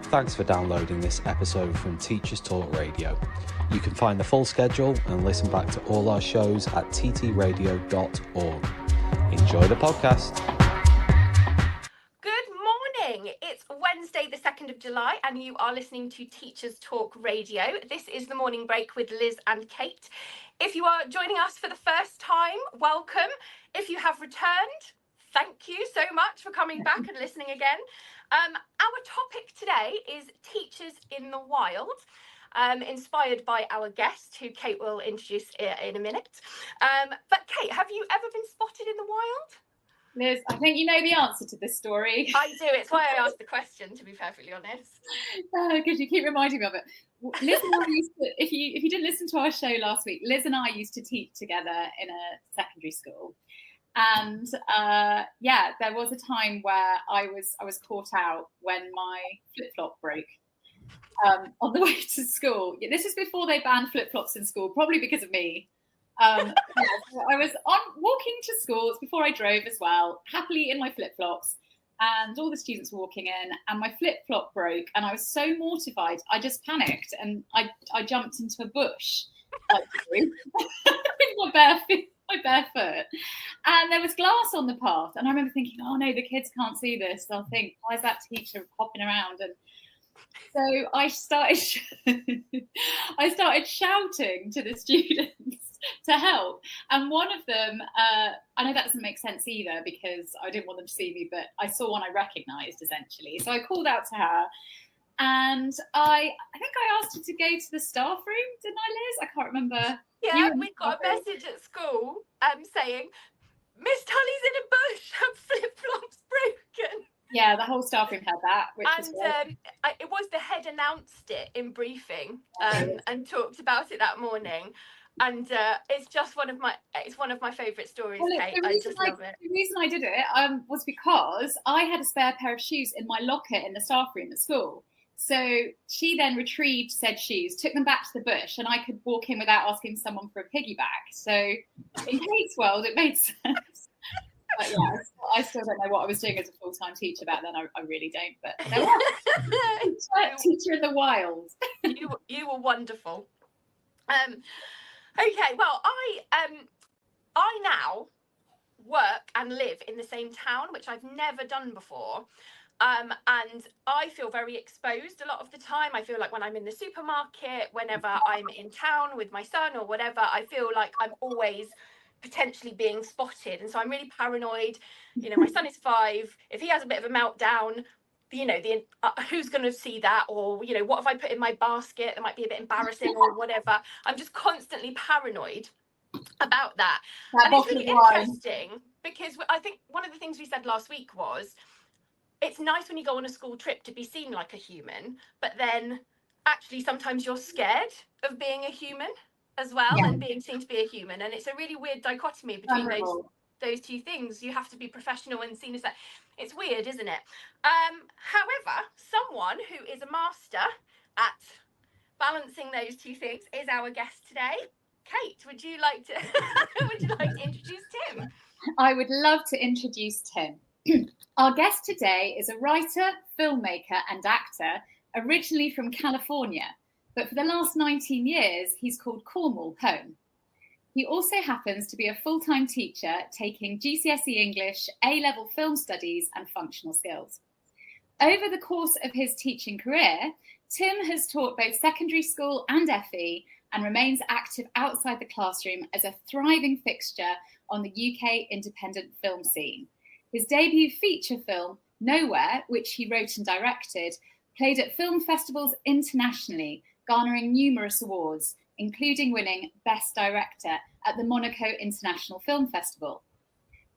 Thanks for downloading this episode from Teachers Talk Radio. You can find the full schedule and listen back to all our shows at ttradio.org. Enjoy the podcast. Good morning. It's Wednesday, the 2nd of July, and you are listening to Teachers Talk Radio. This is the morning break with Liz and Kate. If you are joining us for the first time, welcome. If you have returned, thank you so much for coming back and listening again. Our topic today is teachers in the wild, inspired by our guest, who Kate will introduce in a minute. But Kate, have you ever been spotted in the wild? Liz, I think you know the answer to this story. I do. It's why I asked the question, to be perfectly honest. Because you keep reminding me of it. Liz and I used to, if you didn't listen to our show last week, Liz and I used to teach together in a secondary school. And there was a time where I was caught out when my flip-flop broke on the way to school. This is before they banned flip-flops in school, probably because of me. So I was walking to school. It's before I drove as well, happily in my flip-flops, and all the students were walking in, and my flip-flop broke, and I was so mortified, I just panicked, and I jumped into a bush, with my bare foot, and there was glass on the path, and I remember thinking, oh no, the kids can't see this, they'll think, why is that teacher hopping around? And so I started shouting to the students to help, and one of them, I know that doesn't make sense either because I didn't want them to see me, but I saw one I recognised essentially, so I called out to her. And I think I asked her to go to the staff room, didn't I, Liz? I can't remember. Yeah, we got a message at school saying, Miss Tully's in a bush, her flip-flops broken. Yeah, the whole staff room had that. It was the head announced it in briefing and talked about it that morning. And it's just one of my favourite stories, Kate. I just love it. The reason I did it was because I had a spare pair of shoes in my locker in the staff room at school. So she then retrieved said shoes, took them back to the bush, and I could walk in without asking someone for a piggyback. So in Kate's world, it made sense. But yeah, I still don't know what I was doing as a full-time teacher back then. I really don't. But there was teacher in the wild. You were wonderful. Okay, well, I now work and live in the same town, which I've never done before. And I feel very exposed a lot of the time. I feel like when I'm in the supermarket, whenever I'm in town with my son or whatever, I feel like I'm always potentially being spotted. And so I'm really paranoid. You know, my son is 5. If he has a bit of a meltdown, who's going to see that? Or, you know, what have I put in my basket? That might be a bit embarrassing or whatever. I'm just constantly paranoid about that. And it's really interesting because I think one of the things we said last week was, it's nice when you go on a school trip to be seen like a human, but then actually sometimes you're scared of being a human as well, and being seen to be a human. And it's a really weird dichotomy between those two things. You have to be professional and seen as that. It's weird, isn't it? However, someone who is a master at balancing those two things is our guest today. Kate, would you like to introduce Tim? I would love to introduce Tim. Our guest today is a writer, filmmaker and actor, originally from California, but for the last 19 years, he's called Cornwall home. He also happens to be a full-time teacher taking GCSE English, A-level film studies and functional skills. Over the course of his teaching career, Tim has taught both secondary school and FE and remains active outside the classroom as a thriving fixture on the UK independent film scene. His debut feature film, Nowhere, which he wrote and directed, played at film festivals internationally, garnering numerous awards, including winning Best Director at the Monaco International Film Festival.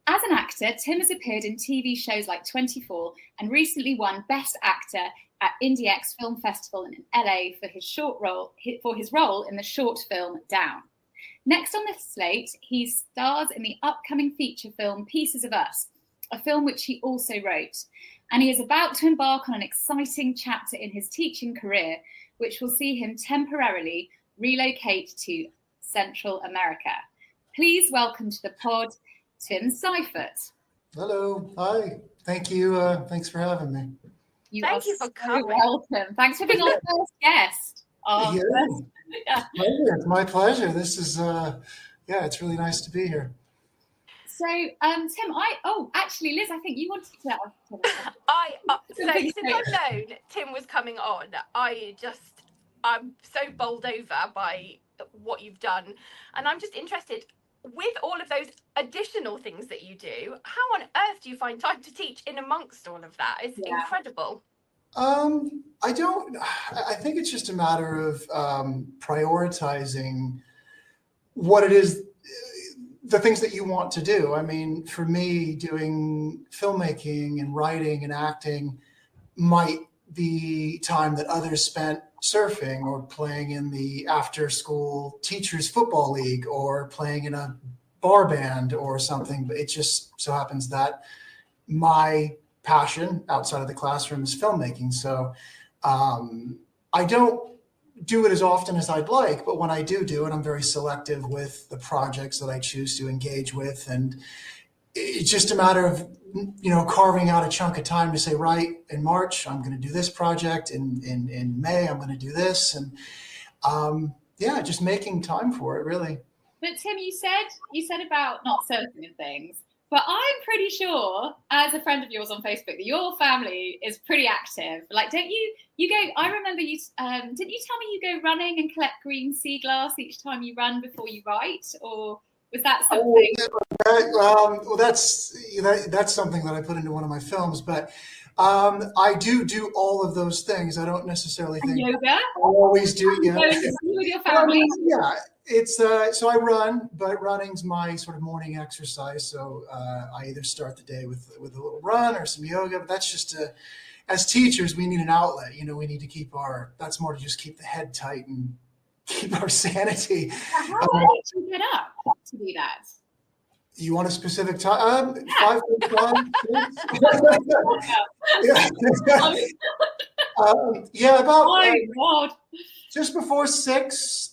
As an actor, Tim has appeared in TV shows like 24 and recently won Best Actor at IndieX Film Festival in LA for his role in the short film Down. Next on the slate, he stars in the upcoming feature film Pieces of Us, a film which he also wrote. And he is about to embark on an exciting chapter in his teaching career, which will see him temporarily relocate to Central America. Please welcome to the pod, Tim Seyfert. Hello. Hi. Thank you. Thanks for having me. You Thank are you for so coming. welcome. Thanks for being our first guest. Yeah. Yeah. It's my pleasure. This is, it's really nice to be here. So, Tim, actually, Liz, I think you wanted to ask. So since I've known Tim was coming on, I'm so bowled over by what you've done, and I'm just interested, with all of those additional things that you do, how on earth do you find time to teach in amongst all of that? It's incredible. I think it's just a matter of prioritizing what it is, the things that you want to do. I mean, for me, doing filmmaking and writing and acting might be time that others spent surfing or playing in the after school teachers football league or playing in a bar band or something. But it just so happens that my passion outside of the classroom is filmmaking. So I don't do it as often as I'd like, but when I do it, I'm very selective with the projects that I choose to engage with. And it's just a matter of, carving out a chunk of time to say, right, in March, I'm going to do this project. In May, I'm going to do this. And just making time for it, really. But Tim, you said about not surfing and things, but I'm pretty sure, as a friend of yours on Facebook, that your family is pretty active. Like, don't you go, I remember you, didn't you tell me you go running and collect green sea glass each time you run before you write? Or was that something? That's something that I put into one of my films, but I do all of those things. I don't necessarily think yoga. I always do. Yeah, with your family. It's so I run, but running's my sort of morning exercise. So I either start the day with a little run or some yoga. But that's just as teachers, we need an outlet. We need to keep that's more to just keep the head tight and keep our sanity. How did you get up to do that? You want a specific time? 5:45. About. Oh my God. Just before 6.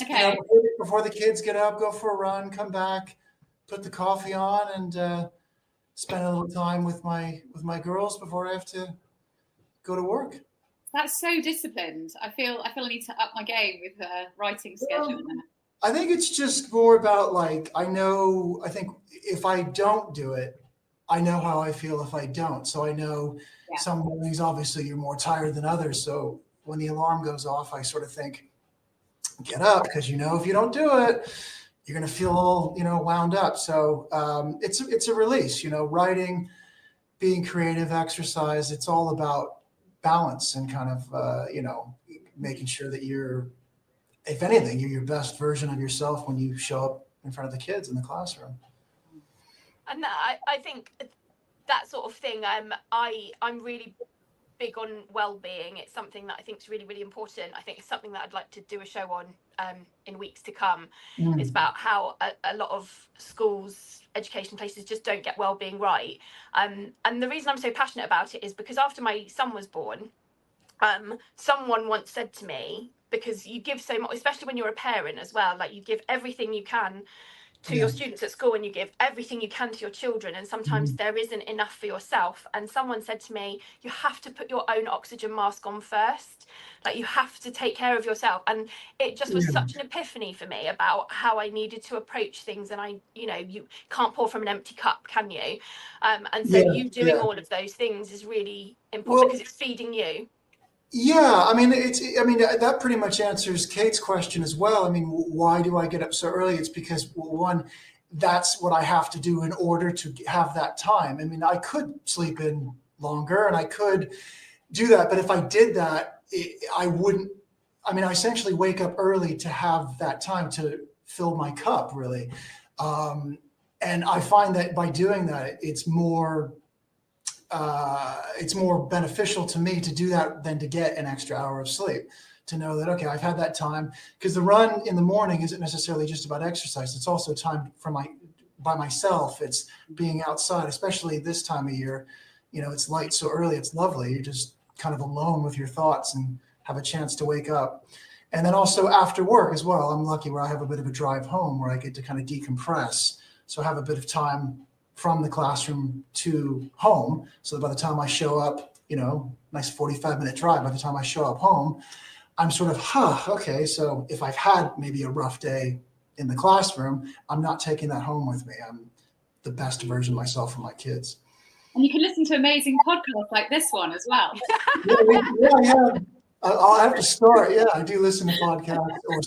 Okay. Before the kids get up, go for a run, come back, put the coffee on, and spend a little time with my girls before I have to go to work. That's so disciplined. I feel I need to up my game with the writing schedule. I think it's just more about I think if I don't do it, I know how I feel if I don't. So I know some mornings, obviously, you're more tired than others. So when the alarm goes off, I sort of think, get up, because if you don't do it, you're going to feel all wound up. So it's a release. Writing, being creative, exercise. It's all about balance and kind of making sure that you're, if anything, you're your best version of yourself when you show up in front of the kids in the classroom. And I think that sort of thing, I'm really big on well-being. It's something that I think is really, really important. I think it's something that I'd like to do a show on in weeks to come. It's about how a lot of schools, education places just don't get well-being right. And the reason I'm so passionate about it is because after my son was born, someone once said to me, because you give so much, especially when you're a parent as well, you give everything you can to your students at school and you give everything you can to your children, and sometimes there isn't enough for yourself. And someone said to me, you have to put your own oxygen mask on first. You have to take care of yourself. And it just was such an epiphany for me about how I needed to approach things. And you can't pour from an empty cup, can you? And so you doing all of those things is really important because it's feeding you. Yeah, that pretty much answers Kate's question as well. Why do I get up so early? It's because, one, that's what I have to do in order to have that time. I could sleep in longer and I could do that, but if I did that, I wouldn't. I essentially wake up early to have that time to fill my cup, really. And I find that by doing that, it's more beneficial to me to do that than to get an extra hour of sleep, to know that, okay, I've had that time, because the run in the morning isn't necessarily just about exercise. It's also time by myself. It's being outside, especially this time of year. It's light so early. It's lovely. You're just kind of alone with your thoughts and have a chance to wake up. And then also after work as well. I'm lucky where I have a bit of a drive home where I get to kind of decompress. So I have a bit of time from the classroom to home. So by the time I show up nice 45-minute drive. By the time I show up home, I'm sort of, okay, so if I've had maybe a rough day in the classroom, I'm not taking that home with me. I'm the best version of myself for my kids. And you can listen to amazing podcasts like this one as well. Yeah. I'll have to start. Yeah, I do listen to podcasts, or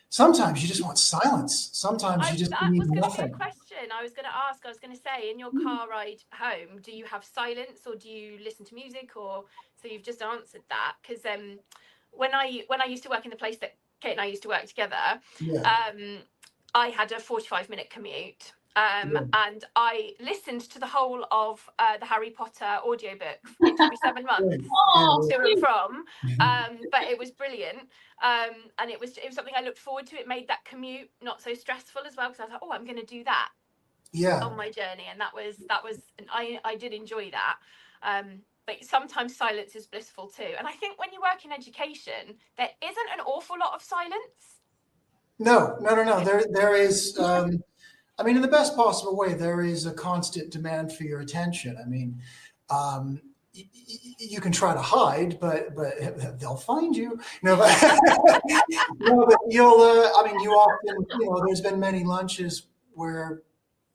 sometimes you just want silence. Sometimes you just need nothing. That was going to be a question I was going to ask. I was going to say, in your car ride home, do you have silence, or do you listen to music? Or so you've just answered that, because when I used to work in the place that Kate and I used to work together, I had a 45-minute commute. And I listened to the whole of the Harry Potter audiobook. It took me 7 months to and from, but it was brilliant. And it was something I looked forward to. It made that commute not so stressful as well, because I was like, oh, I'm going to do that on my journey, and that was and I did enjoy that. But sometimes silence is blissful too. And I think when you work in education, there isn't an awful lot of silence. No. There is. In the best possible way, there is a constant demand for your attention. You can try to hide, but they'll find you. But you'll. You often. There's been many lunches where,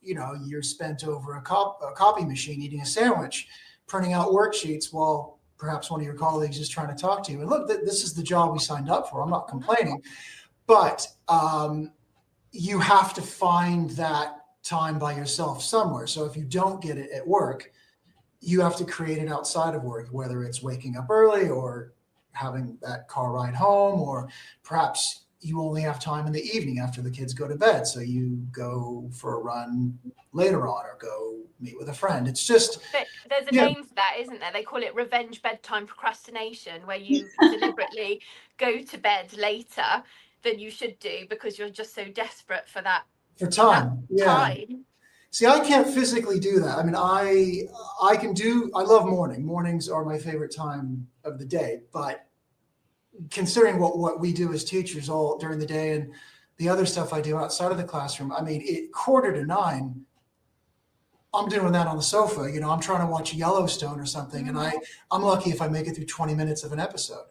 you're spent over a copy machine eating a sandwich, printing out worksheets while perhaps one of your colleagues is trying to talk to you. And look, this is the job we signed up for. I'm not complaining, but you have to find that time by yourself somewhere. So if you don't get it at work, you have to create it outside of work, whether it's waking up early or having that car ride home, or perhaps you only have time in the evening after the kids go to bed. So you go for a run later on, or go meet with a friend. It's just... There's a name for that, isn't there? They call it revenge bedtime procrastination, where you deliberately go to bed later than you should do because you're just so desperate for that. For time. Time. See, I can't physically do that. I love mornings are my favorite time of the day, but considering what we do as teachers all during the day and the other stuff I do outside of the classroom, at 8:45, I'm doing that on the sofa. I'm trying to watch Yellowstone or something, and I'm lucky if I make it through 20 minutes of an episode.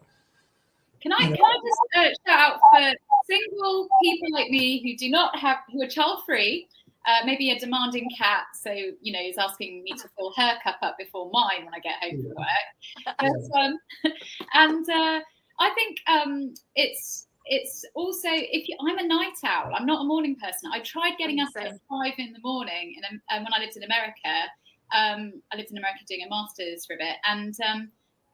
Can I just shout out for single people like me who are child-free, maybe a demanding cat, so is asking me to fill her cup up before mine when I get home from work. And I think it's also, I'm a night owl. I'm not a morning person. I tried getting up at 5 in the morning, and when I lived in America, doing a master's for a bit, and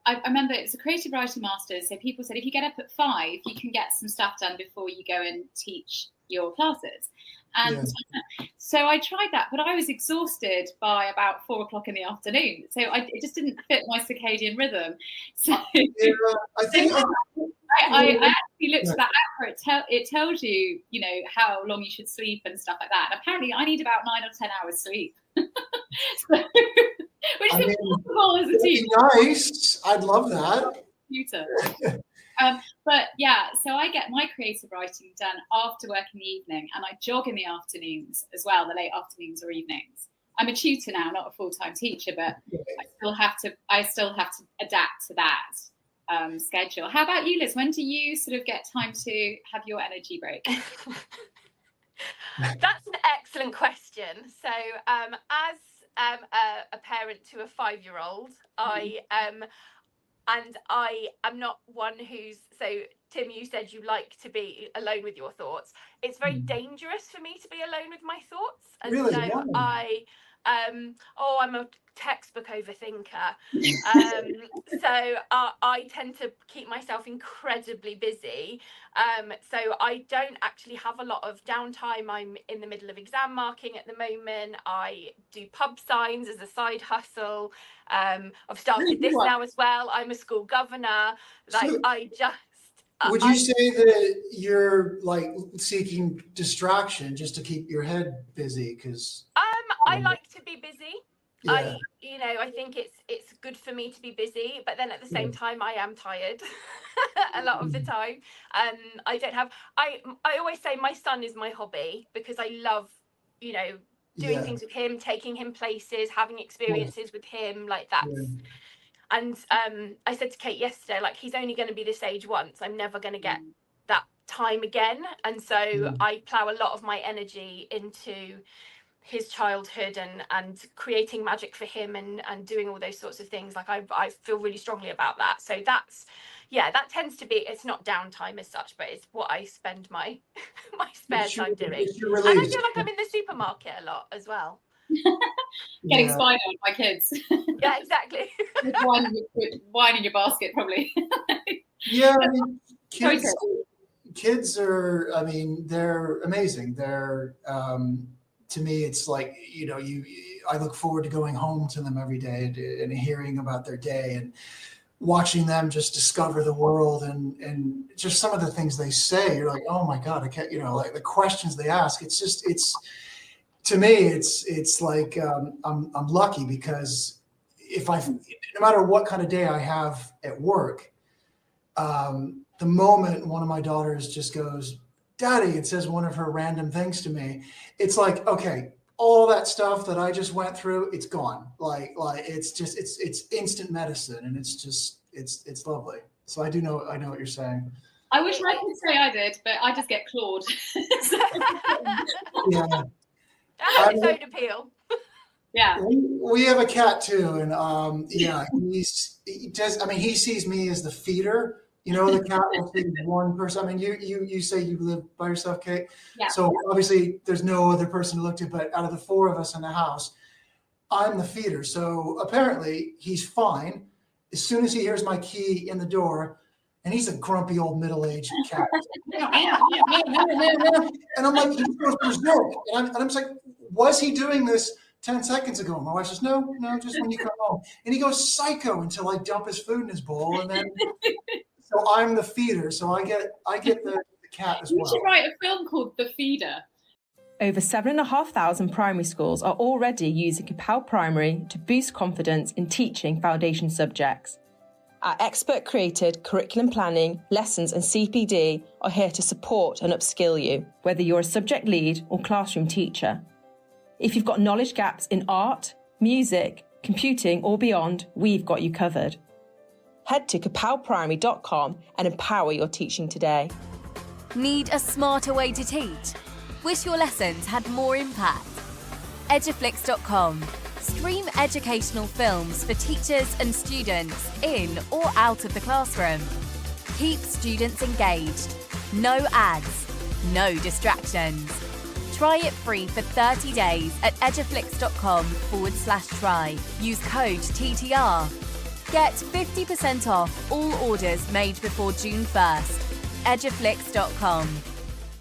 I remember it was a creative writing master's. So people said, if you get up at 5, you can get some stuff done before you go and teach your classes. And so I tried that, but I was exhausted by about 4 o'clock in the afternoon. So it just didn't fit my circadian rhythm. So I actually looked at that app where it tells you, how long you should sleep and stuff like that. And apparently I need about 9 or 10 hours sleep. Which is impossible as a teacher. Nice. I'd love that. But so I get my creative writing done after work in the evening, and I jog in the afternoons as well, the late afternoons or evenings. I'm a tutor now, not a full-time teacher, but I still have to adapt to that schedule. How about you, Liz? When do you sort of get time to have your energy break? That's an excellent question. So as a parent to a 5-year-old, I am not one who's... So Tim, you said you like to be alone with your thoughts. It's very dangerous for me to be alone with my thoughts. And really? So I'm a textbook overthinker. So I tend to keep myself incredibly busy. So I don't actually have a lot of downtime. I'm in the middle of exam marking at the moment. I do pub signs as a side hustle. I've started this now as well. I'm a school governor. Would you say that you're seeking distraction just to keep your head busy? Because I like to be busy. Yeah. I think it's good for me to be busy, but then at the same time I am tired a lot of the time. I always say my son is my hobby, because I love doing things with him, taking him places, having experiences with him, like that's. Yeah. And I said to Kate yesterday, like, he's only going to be this age once. I'm never going to get that time again. And so I plow a lot of my energy into his childhood and creating magic for him and doing all those sorts of things. Like I feel really strongly about that. So that's, that tends to be, it's not downtime as such, but it's what I spend my my spare time doing. And I feel like I'm in the supermarket a lot as well. Getting spied on by kids. Yeah, exactly. With wine in your basket, probably. Yeah, I mean, kids are, I mean, they're amazing. They're, to me, it's like, I look forward to going home to them every day and hearing about their day and watching them just discover the world and just some of the things they say. You're like, oh my God, I can't, like the questions they ask. It's just, to me, it's like, I'm lucky because no matter what kind of day I have at work, the moment one of my daughters just goes, Daddy, and says one of her random things to me, it's like, okay, all that stuff that I just went through, it's gone. Like it's just, it's instant medicine, and it's lovely. So I know what you're saying. I wish I could say I did, but I just get clawed. Yeah. Its own appeal. Yeah. We have a cat too, and he sees me as the feeder. The cat will feed one person. I mean, you say you live by yourself, Kate. Yeah. So obviously there's no other person to look to, but out of the four of us in the house, I'm the feeder. So apparently he's fine as soon as he hears my key in the door, and he's a grumpy old middle-aged cat. And I'm like, he goes berserk. And I'm just like, was he doing this 10 seconds ago? My wife says, no, just when you come home. And he goes psycho until I dump his food in his bowl, and then. So I'm the feeder, so I get the cat as well. You should write a film called The Feeder. Over 7,500 primary schools are already using Capel Primary to boost confidence in teaching foundation subjects. Our expert-created curriculum planning, lessons and CPD are here to support and upskill you, whether you're a subject lead or classroom teacher. If you've got knowledge gaps in art, music, computing or beyond, we've got you covered. Head to capelprimary.com and empower your teaching today. Need a smarter way to teach? Wish your lessons had more impact? Eduflix.com. Stream educational films for teachers and students in or out of the classroom. Keep students engaged. No ads. No distractions. Try it free for 30 days at eduflix.com/try. Use code TTR. Get 50% off all orders made before June 1st. Eduflix.com.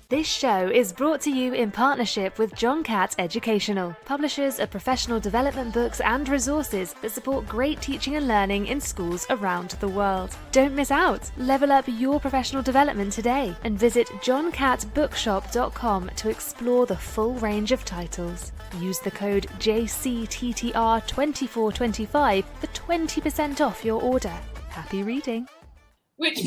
This show is brought to you in partnership with John Catt Educational, publishers of professional development books and resources that support great teaching and learning in schools around the world. Don't miss out. Level up your professional development today and visit johncattbookshop.com to explore the full range of titles. Use the code JCTTR2425 for 20% off your order. Happy reading. Which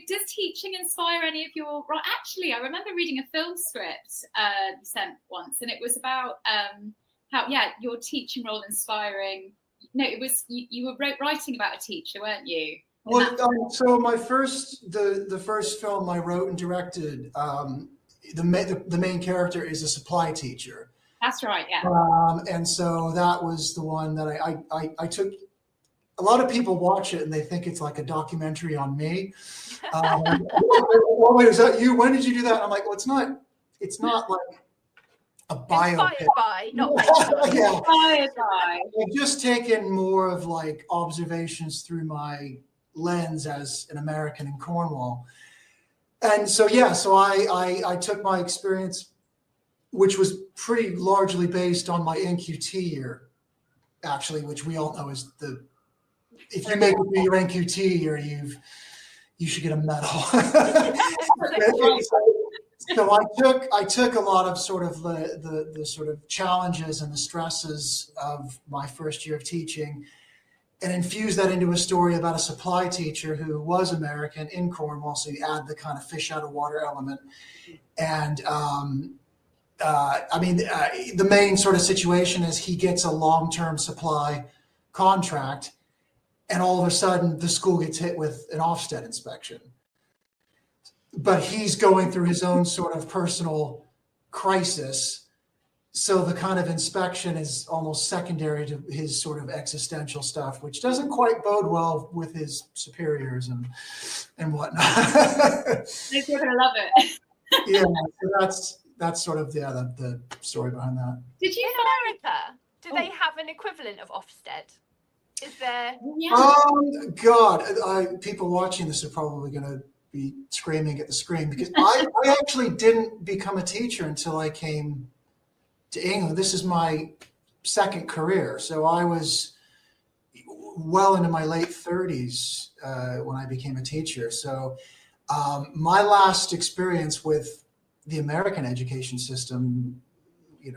does teaching inspire any of your? Right, actually, I remember reading a film script you sent once, and it was about how your teaching role inspiring. No, it was you were writing about a teacher, weren't you? Well, so my the first film I wrote and directed, the main character is a supply teacher. That's right, yeah. And so that was the one that I took. A lot of people watch it and they think it's like a documentary on me. Well, wait, is that you? When did you do that? And I'm like, well, it's not like a biopic. Inspired by, not yeah. Inspired by. I've just taken more of like observations through my lens as an American in Cornwall. And so, I took my experience, which was pretty largely based on my NQT year, actually, which we all know is if you make it through your NQT year, you should get a medal. So I took a lot of sort of the sort of challenges and the stresses of my first year of teaching and infused that into a story about a supply teacher who was American in Cornwall. So you add the kind of fish out of water element. And the main sort of situation is he gets a long-term supply contract, and all of a sudden the school gets hit with an Ofsted inspection. But he's going through his own sort of personal crisis. So the kind of inspection is almost secondary to his sort of existential stuff, which doesn't quite bode well with his superiors and whatnot. They're going to love it. Yeah, so that's sort of the story behind that. Did you in America, do they have an equivalent of Ofsted? Is there? Yeah. God, people watching this are probably going to be screaming at the screen, because I actually didn't become a teacher until I came to England. This is my second career. So I was well into my late 30s when I became a teacher. So my last experience with the American education system, I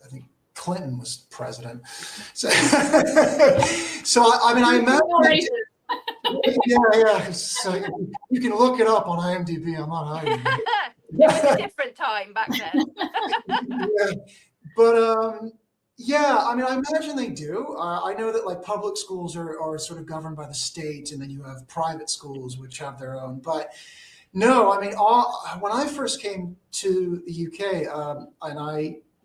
think Clinton was president. So, I imagine. Yeah. So you can look it up on IMDb. I'm not hiding. It was a different time back then. Yeah. But I imagine they do. I know that like public schools are sort of governed by the state, and then you have private schools which have their own. But no, when I first came to the UK,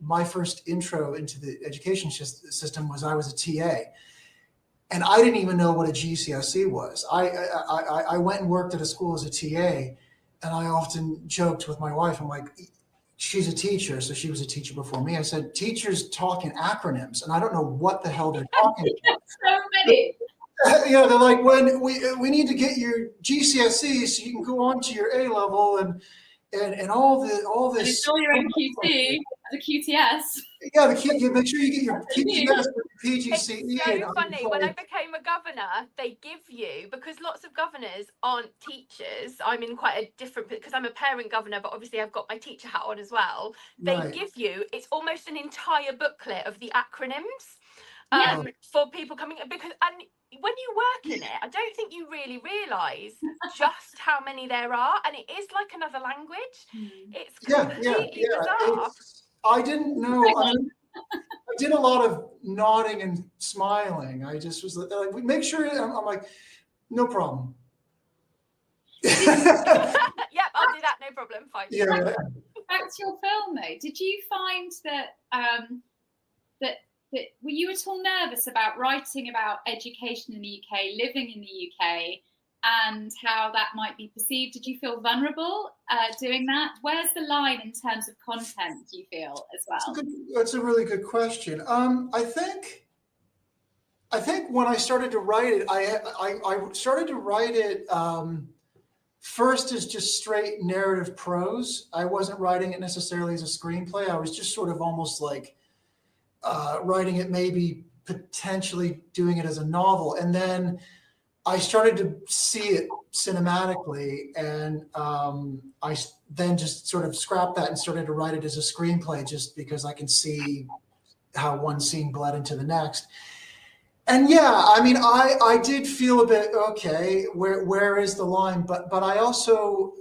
my first intro into the education system was I was a TA. And I didn't even know what a GCSE was. I went and worked at a school as a TA, and I often joked with my wife. I'm like, she's a teacher, so she was a teacher before me. I said, teachers talk in acronyms, and I don't know what the hell they're talking about. So many. Yeah, they're like, when we need to get your GCSE so you can go on to your A level and all this. And it's all your own QT, the QTS. Yeah, make sure you get your QTS with your PGCE. It's so funny. When I became a governor, they give you, because lots of governors aren't teachers. I'm in quite a different, because I'm a parent governor, but obviously I've got my teacher hat on as well. They give you, it's almost an entire booklet of the acronyms for people coming, because, and when you work in it, I don't think you really realise just how many there are, and it is like another language. It's completely bizarre. I didn't know. I did a lot of nodding and smiling. I just was like, make sure. I'm like, no problem. Yep, I'll do that. No problem. Fine. Yeah. Back to your film, though. Did you find that that were you at all nervous about writing about education in the UK, living in the UK, and how that might be perceived? Did you feel vulnerable doing that? Where's the line in terms of content, do you feel, as well? That's a really good question. I think when I started to write it, I started to write it first as just straight narrative prose. I wasn't writing it necessarily as a screenplay. I was just sort of almost like writing it, maybe potentially doing it as a novel. And then I started to see it cinematically, and I then just sort of scrapped that and started to write it as a screenplay, just because I can see how one scene bled into the next. And I did feel a bit, okay, where is the line? But I also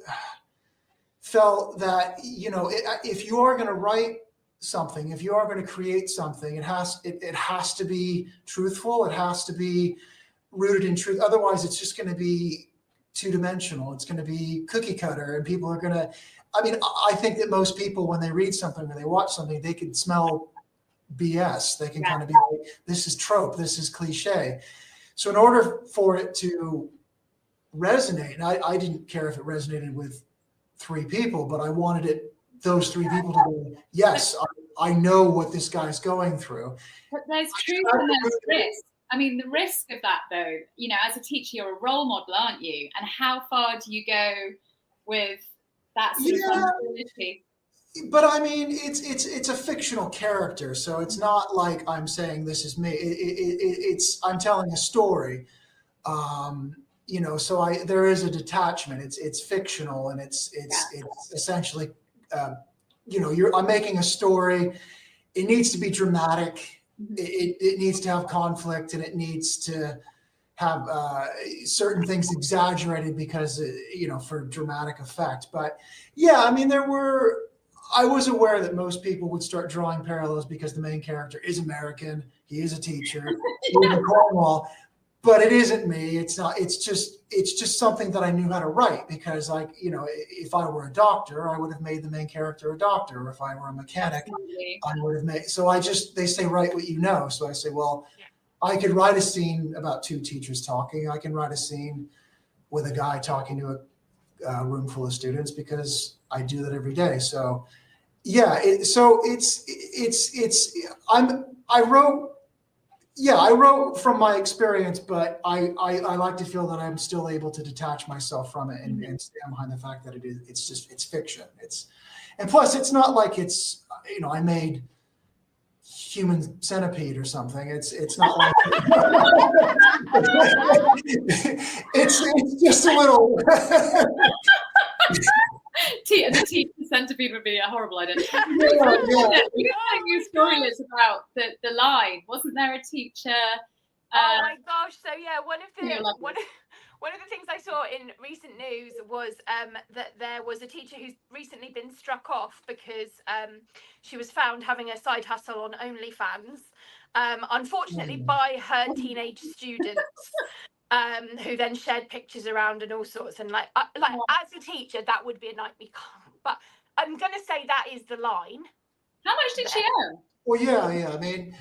felt that, if you are going to write something, if you are going to create something, it has to be truthful. It has to be rooted in truth. Otherwise, it's just going to be two-dimensional. It's going to be cookie cutter, and people are going to. I think that most people, when they read something or they watch something, they can smell BS. They can kind of be like, this is trope, this is cliche. So in order for it to resonate, and I didn't care if it resonated with 3 people, but I wanted those 3 people to go, yes, I know what this guy's going through. But there's truth and there's risk. The risk of that, though, as a teacher, you're a role model, aren't you? And how far do you go with that sort of vulnerability? But it's a fictional character, so it's not like I'm saying this is me. I'm telling a story, So there is a detachment. It's fictional, and it's essentially, I'm making a story. It needs to be dramatic. It needs to have conflict, and it needs to have certain things exaggerated because for dramatic effect. But there were. I was aware that most people would start drawing parallels because the main character is American. He is a teacher. He lives in Cornwall, but it isn't me. It's not. It's just something that I knew how to write because, like, you know, if I were a doctor, I would have made the main character a doctor. Or if I were a mechanic, I would have made. So they say write what you know. So I say, well, I could write a scene about two teachers talking. I can write a scene with a guy talking to a room full of students because I do that every day. So yeah, I wrote from my experience, but I like to feel that I'm still able to detach myself from it and stand behind the fact that it's fiction. And plus it's not like it's, you know, I made Human Centipede or something. It's not like it's just a little The teacher centipede would be a horrible idea. yeah. You were telling your story is about the line. Wasn't there a teacher? Oh my gosh! So yeah, one of the things I saw in recent news was that there was a teacher who's recently been struck off because she was found having a side hustle on OnlyFans, unfortunately by her teenage students. Who then shared pictures around and all sorts, and like as a teacher that would be a nightmare, but I'm gonna say that is the line. How much did she earn? Well, yeah. I mean,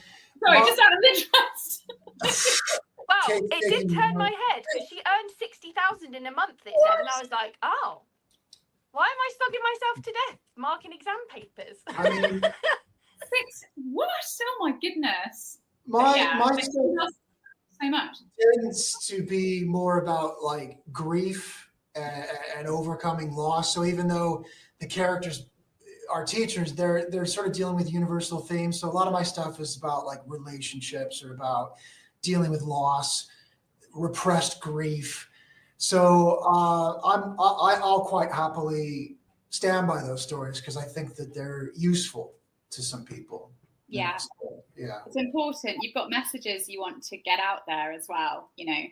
sorry, just out of interest. Well, it did turn my head because she earned 60,000 in a month. It said, and I was like, oh, why am I slugging myself to death marking exam papers? I mean, what? Oh my goodness. My story so much tends to be more about like grief and overcoming loss. So even though the characters are teachers, they're sort of dealing with universal themes. So a lot of my stuff is about like relationships or about dealing with loss, repressed grief. So I'll quite happily stand by those stories because I think that they're useful to some people. Yeah. Yeah. It's important. You've got messages you want to get out there as well, you know.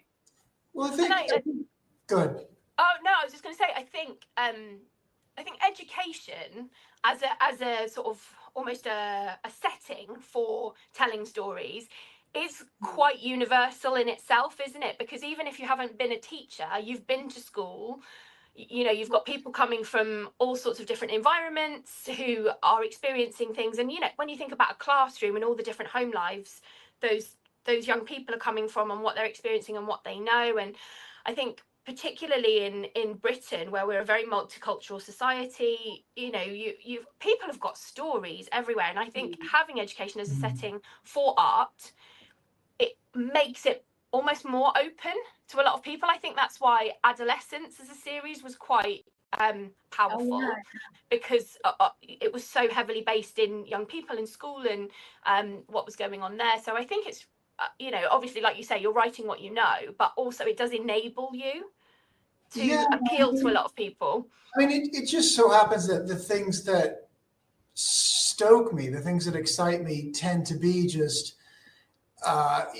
Well, I think good. Oh no, I was just going to say I think education as a sort of almost a setting for telling stories is quite universal in itself, isn't it? Because even if you haven't been a teacher, you've been to school, you know, you've got people coming from all sorts of different environments who are experiencing things. And, you know, when you think about a classroom and all the different home lives those young people are coming from and what they're experiencing and what they know. And I think particularly in Britain, where we're a very multicultural society, you know, people have got stories everywhere. And I think having education as a setting for art, it makes it almost more open to a lot of people. I think that's why Adolescence as a series was quite powerful, because it was so heavily based in young people in school and what was going on there. So I think it's, you know, obviously, like you say, you're writing what you know, but also it does enable you to appeal to a lot of people. I mean, it just so happens that the things that stoke me, the things that excite me tend to be just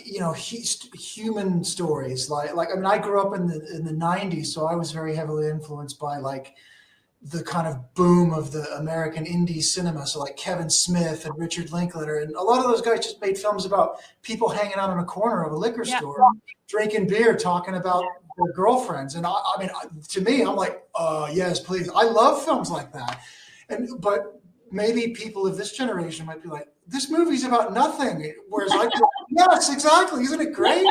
you know, human stories. Like I mean, I grew up in the 90s, so I was very heavily influenced by like the kind of boom of the American indie cinema. So like Kevin Smith and Richard Linklater, and a lot of those guys just made films about people hanging out in a corner of a liquor store, drinking beer, talking about their girlfriends. And I mean, to me, I'm like, yes, please. I love films like that. But maybe people of this generation might be like, this movie's about nothing. Whereas I go, yes, exactly. Isn't it great?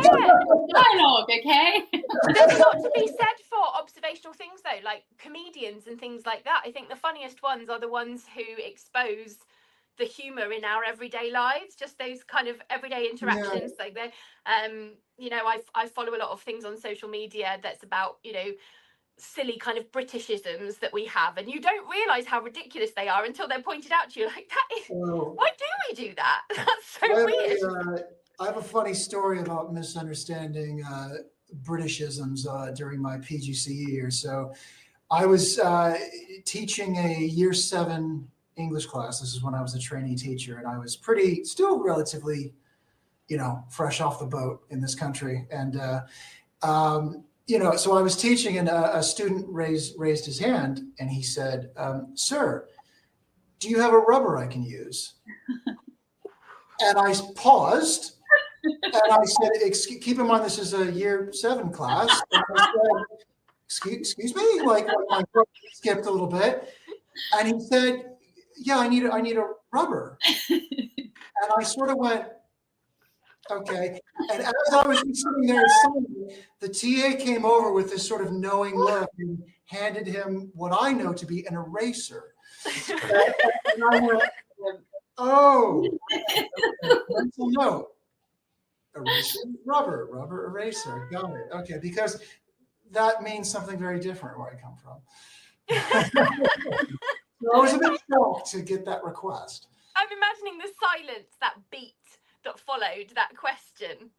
Dialogue, okay? There's a lot to be said for observational things, though, like comedians and things like that. I think the funniest ones are the ones who expose the humour in our everyday lives, just those kind of everyday interactions. Like they're, you know, I follow a lot of things on social media that's about, you know, silly kind of Britishisms that we have, and you don't realise how ridiculous they are until they're pointed out to you. Like, that is, why do we do that? That's so weird. I have a funny story about misunderstanding Britishisms during my PGCE year. So I was teaching a year 7 English class. This is when I was a trainee teacher, and I was still relatively, you know, fresh off the boat in this country. And you know, so I was teaching, and a student raised his hand, and he said, "Sir, do you have a rubber I can use? And I paused and I said, keep in mind, this is a year 7 class. And I said, excuse me? Like my throat skipped a little bit. And he said, yeah, I need a rubber. And I sort of went, okay. And as I was sitting there, the TA came over with this sort of knowing look and handed him what I know to be an eraser. And I went, oh, mental note. Eraser, rubber, eraser. Got it. Okay, because that means something very different where I come from. So I was a bit shocked to get that request. I'm imagining the silence, that beat that followed that question.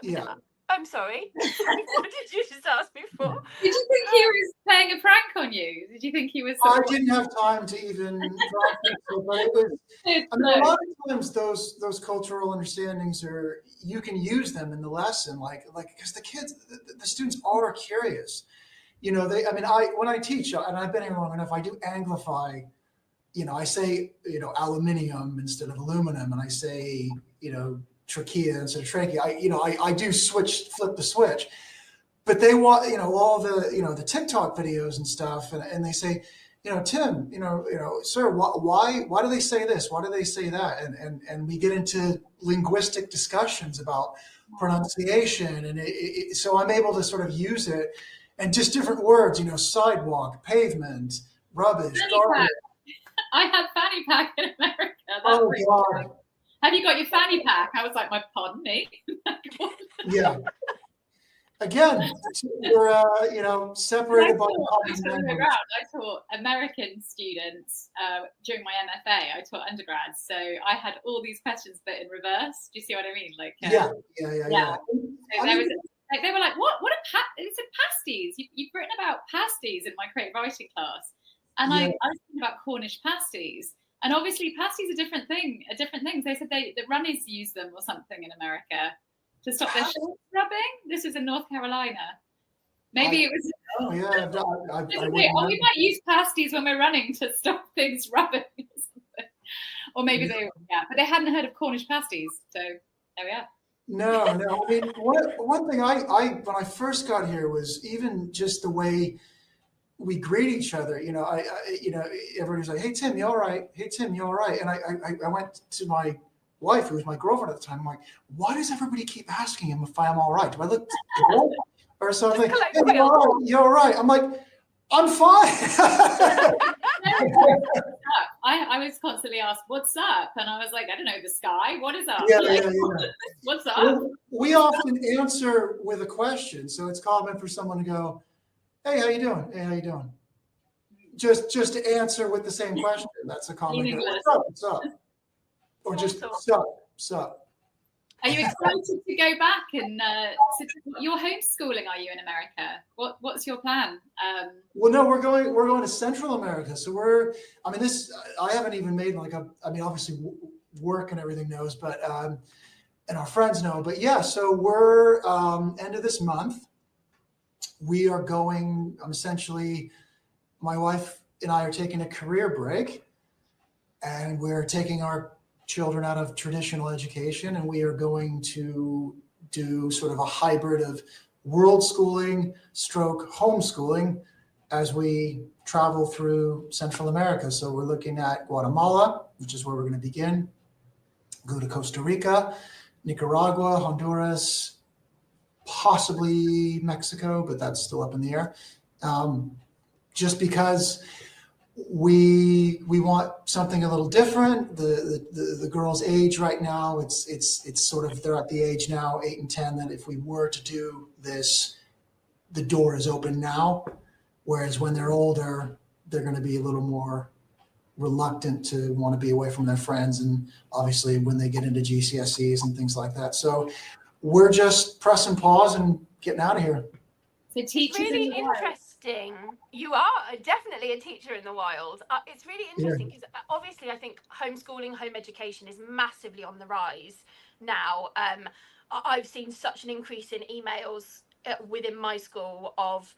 Yeah. I'm sorry. What did you just ask me for? Did you think he was playing a prank on you? Did you think he was? I didn't have time to even try to, but it was. I mean, a lot of times those cultural understandings are, you can use them in the lesson, like because the kids, the students are curious. You know, when I teach, and I've been here long enough, I do anglify. You know, I say, aluminium instead of aluminum, and I say, trachea instead of trachea. I do flip the switch, but they want, all the, the TikTok videos and stuff. And they say, Tim, sir, why do they say this? Why do they say that? And we get into linguistic discussions about pronunciation. And so I'm able to sort of use it and just different words, sidewalk, pavement, rubbish, garbage. I had fanny pack in America. Oh, God. Have you got your fanny pack? I was like, pardon me. Yeah. Again, we're separated by I taught American students during my MFA. I taught undergrads, so I had all these questions, but in reverse. Do you see what I mean? Like, yeah. So they were like, "What? It's a pasties. You've written about pasties in my creative writing class." And I was thinking about Cornish pasties. And obviously pasties are different things. They said the runnies use them or something in America to stop their shorts rubbing. This was in North Carolina. Maybe it was. Oh, yeah. We might use pasties when we're running to stop things rubbing or something. Or maybe but they hadn't heard of Cornish pasties. So there we are. No. I mean, one thing I when I first got here was even just the way we greet each other. Everybody's like, "Hey Tim, you all right? Hey Tim, you all right?" And I went to my wife, who was my girlfriend at the time. I'm like, "Why does everybody keep asking him if I'm all right? Do I look ill or something?" "Hey, you all right?" I'm like, "I'm fine." I was constantly asked, "What's up?" And I was like, "I don't know, the sky. What is up?" Yeah. What's up? We often answer with a question, so it's common for someone to go, "Hey, how you doing? Hey, how you doing?" Just to answer with the same question. That's a common. What's up? Or just sup. Are you excited to go back and you're homeschooling? Are you in America? What's your plan? Well, no, we're going to Central America. So I haven't even made obviously work and everything knows, but and our friends know. But yeah, so we're end of this month. We are going, essentially, my wife and I are taking a career break, and we're taking our children out of traditional education, and we are going to do sort of a hybrid of world schooling / homeschooling as we travel through Central America. So we're looking at Guatemala, which is where we're going to begin, go to Costa Rica, Nicaragua, Honduras, possibly Mexico, but that's still up in the air. Just because we want something a little different. The girls' age right now, it's sort of, they're at the age now, 8 and 10, that if we were to do this, the door is open now. Whereas when they're older, they're going to be a little more reluctant to want to be away from their friends, and obviously when they get into GCSEs and things like that. So we're just pressing pause and getting out of here. So teachers really interesting. You are definitely a teacher in the wild. It's really interesting because obviously I think homeschooling, home education is massively on the rise now. I've seen such an increase in emails within my school of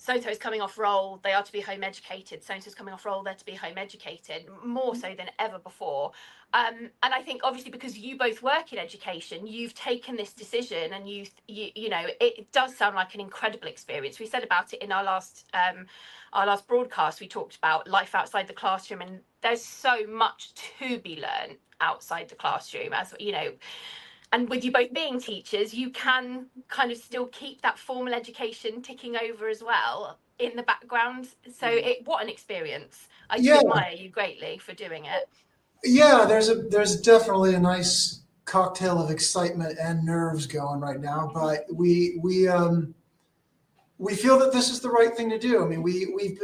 so-and-so's coming off roll, they are to be home educated. So-and-so's coming off roll, they're to be home educated, more so than ever before. And I think obviously because you both work in education, you've taken this decision, and you know, it does sound like an incredible experience. We said about it in our last broadcast. We talked about life outside the classroom, and there's so much to be learned outside the classroom, as you know. And with you both being teachers, you can kind of still keep that formal education ticking over as well in the background. So what an experience. I do admire you greatly for doing it. Yeah, there's definitely a nice cocktail of excitement and nerves going right now, but we feel that this is the right thing to do. I mean, we've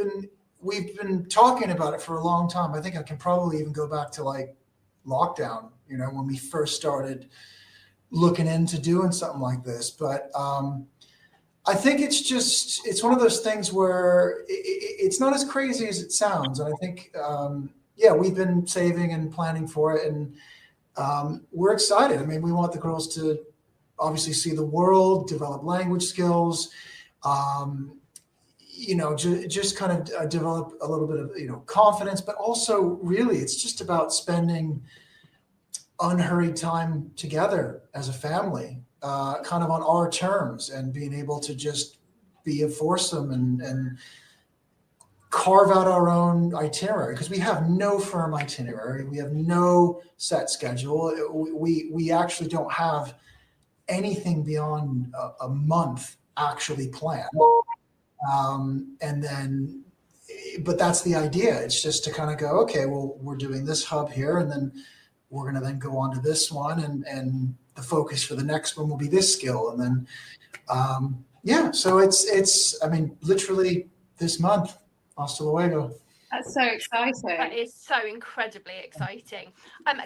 been talking about it for a long time. I think I can probably even go back to like lockdown, you know, when we first started looking into doing something like this. But I think it's one of those things where it's not as crazy as it sounds. And I think, we've been saving and planning for it, and we're excited. I mean, we want the girls to obviously see the world, develop language skills, just kind of develop a little bit of, you know, confidence, but also really it's just about spending unhurried time together as a family, kind of on our terms, and being able to just be a foursome and carve out our own itinerary, because we have no firm itinerary. We have no set schedule. We actually don't have anything beyond a month actually planned. But that's the idea. It's just to kind of go, okay, well, we're doing this hub here, and then we're going to then go on to this one, and the focus for the next one will be this skill. And then, so it's, I mean, literally this month, hasta luego. That's so exciting. That is so incredibly exciting.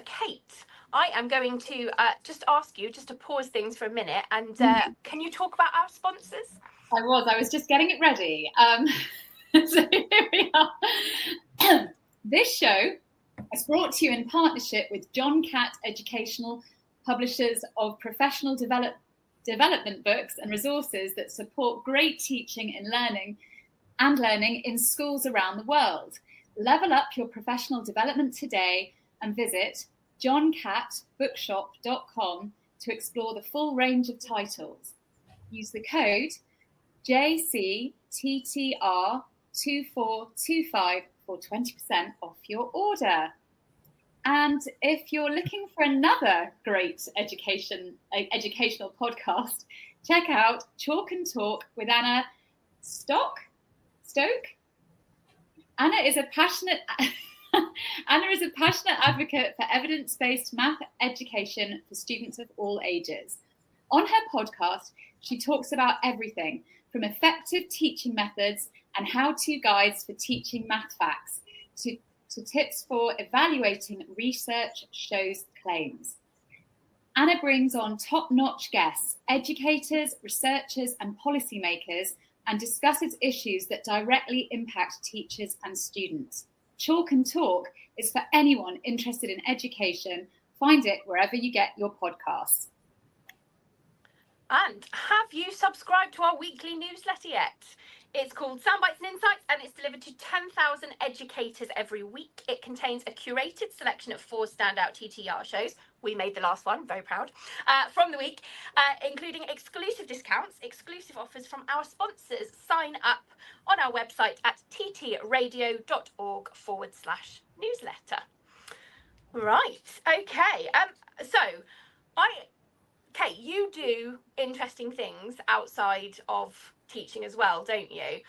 Kate, I am going to just ask you just to pause things for a minute, and can you talk about our sponsors? I was just getting it ready. So here we are. This show is brought to you in partnership with John Catt Educational, publishers of professional development books and resources that support great teaching and learning in schools around the world. Level up your professional development today and visit johncattbookshop.com to explore the full range of titles. Use the code JCTTR2425 for 20% off your order. And if you're looking for another great educational podcast, check out Chalk and Talk with Anna Stoke. Anna is a passionate advocate for evidence-based math education for students of all ages. On her podcast, she talks about everything from effective teaching methods and how-to guides for teaching math facts to tips for evaluating research shows claims. Anna brings on top-notch guests, educators, researchers, and policymakers, and discusses issues that directly impact teachers and students. Chalk and Talk is for anyone interested in education. Find it wherever you get your podcasts. And have you subscribed to our weekly newsletter yet? It's called Soundbites and Insights, and it's delivered to 10,000 educators every week. It contains a curated selection of 4 standout TTR shows. We made the last one, very proud, from the week, including exclusive discounts, exclusive offers from our sponsors. Sign up on our website at ttradio.org/newsletter. Right, okay. Kate, you do interesting things outside of teaching as well, don't you?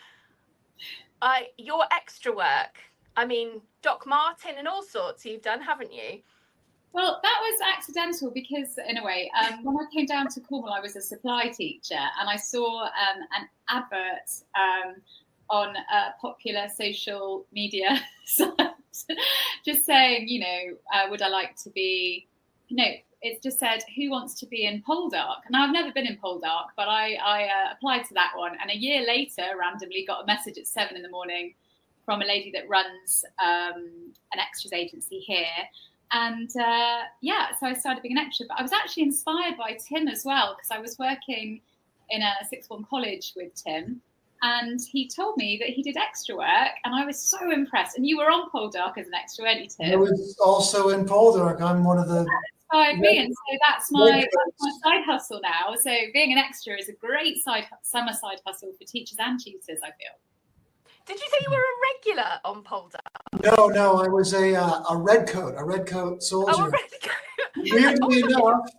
Your extra work, I mean, Doc Martin and all sorts you've done, haven't you? Well, that was accidental because, in a way, when I came down to Cornwall, I was a supply teacher, and I saw an advert on a popular social media site just saying, would I like to be, it just said, who wants to be in Poldark? And I've never been in Poldark, but I applied to that one. And a year later, randomly got a message at 7 a.m. from a lady that runs an extras agency here. And so I started being an extra. But I was actually inspired by Tim as well, because I was working in a sixth form college with Tim. and he told me that he did extra work, and I was so impressed. And you were on Poldark as an extra, weren't you, Tim? I was also in Poldark. I'm one of the... That inspired me, and so that's my side hustle now. So being an extra is a great summer side hustle for teachers and tutors, I feel. Did you say you were a regular on Poldark? No, I was a red coat soldier. Oh, a red coat. Weirdly enough,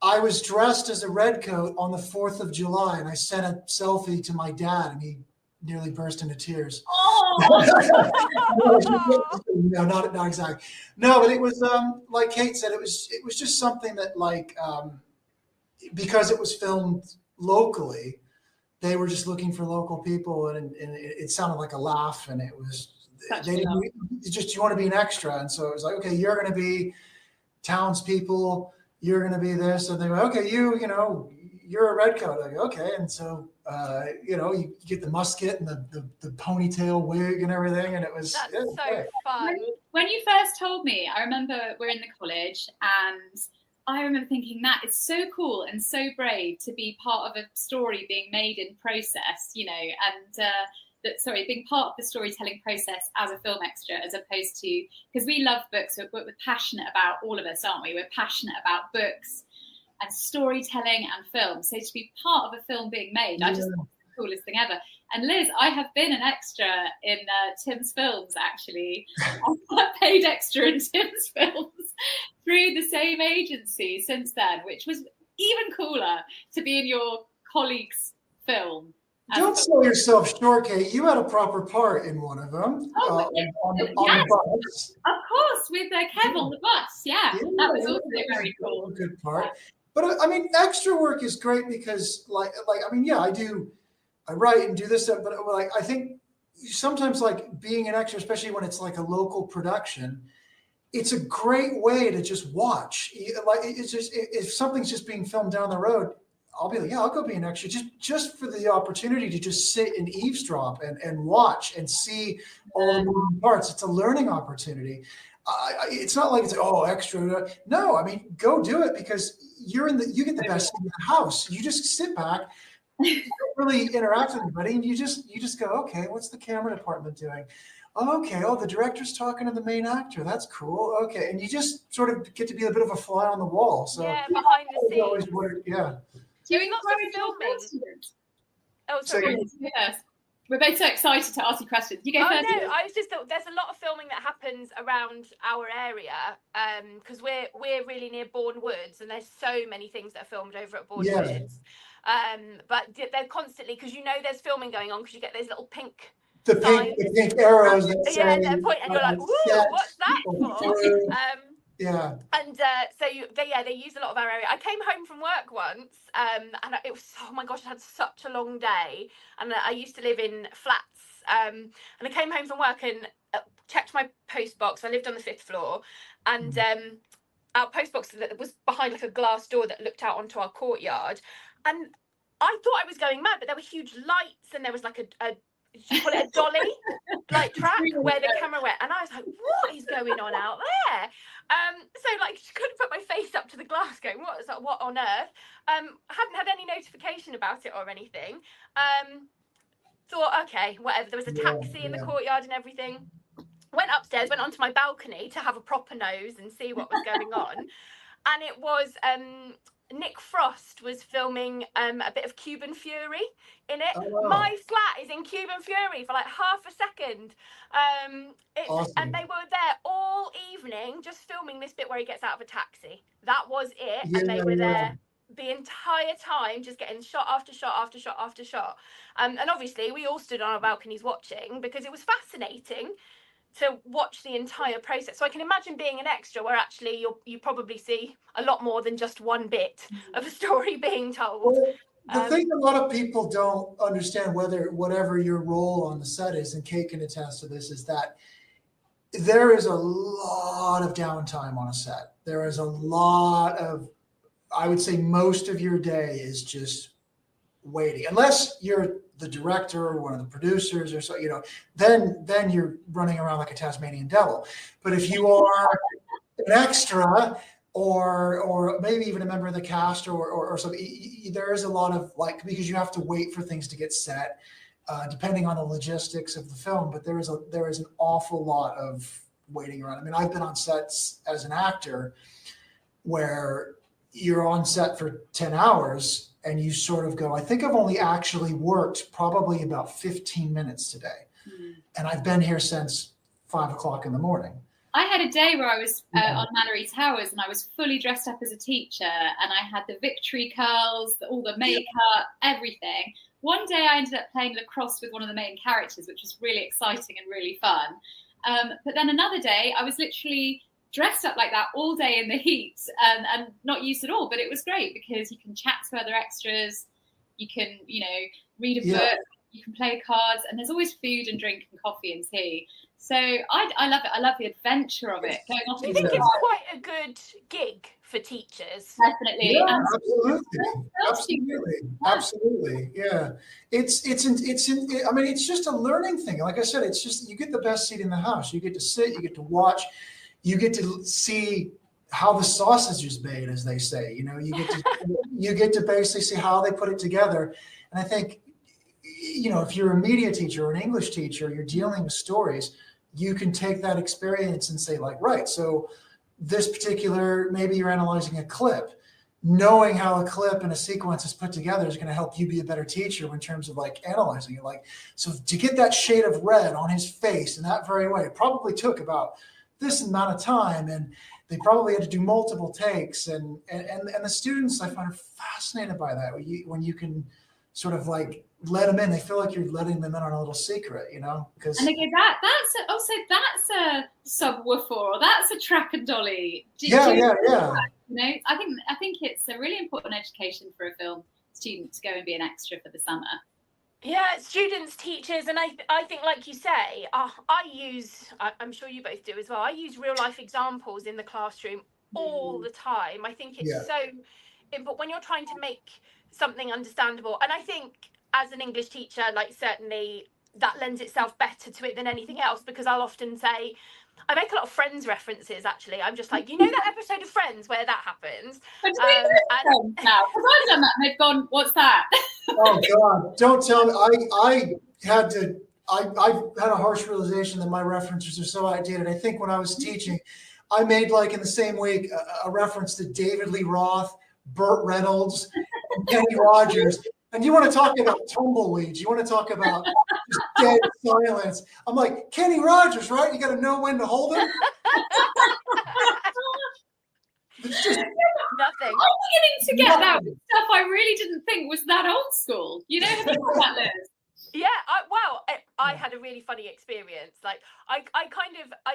I was dressed as a red coat on the 4th of July, and I sent a selfie to my dad, and he nearly burst into tears. No, not exactly. No, but it was like Kate said, it was just something that, like, because it was filmed locally, they were just looking for local people, and it sounded like a laugh, and it was you want to be an extra, and so it was like, okay, you're going to be townspeople, you're going to be this, and they were okay, you're a redcoat. I go, okay, and so you get the musket and the ponytail wig and everything, and it was so fun. When you first told me, I remember we're in the college, and I remember thinking that is so cool and so brave to be part of a story being made in process, and being part of the storytelling process as a film extra, as opposed to, because we love books, we're passionate about, all of us, aren't we? We're passionate about books and storytelling and film. So to be part of a film being made, I just thought it's the coolest thing ever. And Liz, I have been an extra in Tim's films, actually. I've paid extra in Tim's films through the same agency since then, which was even cooler to be in your colleague's film. Don't sell yourself short, Kate. You had a proper part in one of them. On the bus. Of course, with Kev on the bus. Yeah, that was also very cool. Good part. But I mean, extra work is great because, I write and do this stuff, but like I think sometimes, like, being an extra, especially when it's like a local production, it's a great way to just watch. Like, it's just, if something's just being filmed down the road, I'll be like, yeah, I'll go be an extra just for the opportunity to just sit and eavesdrop and watch and see all the moving parts. It's a learning opportunity. It's not like it's extra. No, I mean, go do it, because you get the best thing in the house. You just sit back, you don't really interact with anybody, and you just go, okay, what's the camera department doing? Oh, okay. Oh, the director's talking to the main actor. That's cool. Okay, and you just sort of get to be a bit of a fly on the wall. So behind the scenes. Doing lots of filming. Oh, sorry. Yes. We're both so excited to ask you questions. You go first. No, I was just thought there's a lot of filming that happens around our area, because we're really near Bourne Woods, and there's so many things that are filmed over at Bourne Woods. But they're constantly, because there's filming going on, because you get those little pink. The pink arrows. They're pointing, and you're like, "Woo, what's that for?" Yeah. And they use a lot of our area. I came home from work once, and it was, oh my gosh, I had such a long day, and I used to live in flats, and I came home from work and checked my post box. I lived on the 5th floor, and our post box was behind like a glass door that looked out onto our courtyard, and I thought I was going mad, but there were huge lights, and there was like a call it a dolly like track where the camera went, and I was like, what is going on out there? So like, couldn't put my face up to the glass going, what on earth? Hadn't had any notification about it or anything. Thought, okay, whatever. There was a taxi in the courtyard and everything. Went upstairs, went onto my balcony to have a proper nose and see what was going on, and it was Nick Frost was filming a bit of Cuban Fury in it. Oh, wow. My flat is in Cuban Fury for like half a second. Awesome. And they were there all evening just filming this bit where he gets out of a taxi. That was it. Yeah, and they were there the entire time, just getting shot after shot after shot after shot. And obviously we all stood on our balconies watching, because it was fascinating to watch the entire process. So I can imagine being an extra where actually you probably see a lot more than just one bit of a story being told. Well, the thing a lot of people don't understand, whatever your role on the set is, and Kate can attest to this, is that there is a lot of downtime on a set. There is a lot of, I would say most of your day is just waiting, unless you're the director or one of the producers or so, then you're running around like a Tasmanian devil. But if you are an extra or maybe even a member of the cast or something, there is a lot of, like, because you have to wait for things to get set, depending on the logistics of the film. But there is an awful lot of waiting around. I mean, I've been on sets as an actor where you're on set for 10 hours and you sort of go, I think I've only actually worked probably about 15 minutes today. And I've been here since 5 o'clock in the morning. I had a day where I was on Mallory Towers and I was fully dressed up as a teacher, and I had the victory curls, all the makeup, everything. One day I ended up playing lacrosse with one of the main characters, which was really exciting and really fun. But then another day I was literally dressed up like that all day in the heat, and not used at all. But it was great because you can chat to other extras, you can, read a book, you can play cards, and there's always food and drink and coffee and tea. So I love it. I love the adventure of it. Going off. I think it's quite a good gig for teachers. Definitely. Yeah, absolutely. Yeah. I mean, it's just a learning thing. Like I said, it's just, you get the best seat in the house. You get to sit, you get to watch, you get to see how the sausage is made, as they say. You get to basically see how they put it together. And I think, if you're a media teacher or an English teacher, you're dealing with stories, you can take that experience and say, like, right, so this particular, maybe you're analyzing a clip, knowing how a clip and a sequence is put together is going to help you be a better teacher in terms of like analyzing it. Like, so to get that shade of red on his face in that very way, it probably took about this amount of time, and they probably had to do multiple takes, and the students, I find, are fascinated by that when you can sort of like let them in. They feel like you're letting them in on a little secret, because and they go, that's a subwoofer, or that's a track and dolly. Yeah. I think it's a really important education for a film student to go and be an extra for the summer. Yeah, students, teachers, and I think, like you say, I'm sure you both do as well, I use real life examples in the classroom all the time. I think it's so important when you're trying to make something understandable. And I think as an English teacher, like, certainly that lends itself better to it than anything else, because I'll often say, I make a lot of Friends references, actually. I'm just like, that episode of Friends where that happens? Now, because I've done that and they've gone, what's that? Oh God, don't tell me. I've had a harsh realization that my references are so outdated. I think when I was teaching, I made, like, in the same week, a reference to David Lee Roth, Burt Reynolds, and Kenny Rogers. And you want to talk about tumbleweeds? You want to talk about just dead silence? I'm like, Kenny Rogers, right? You got to know when to hold him. It's just nothing. I'm beginning to get that stuff I really didn't think was that old school. Have you got that, Liz? Yeah, I had a really funny experience. Like, I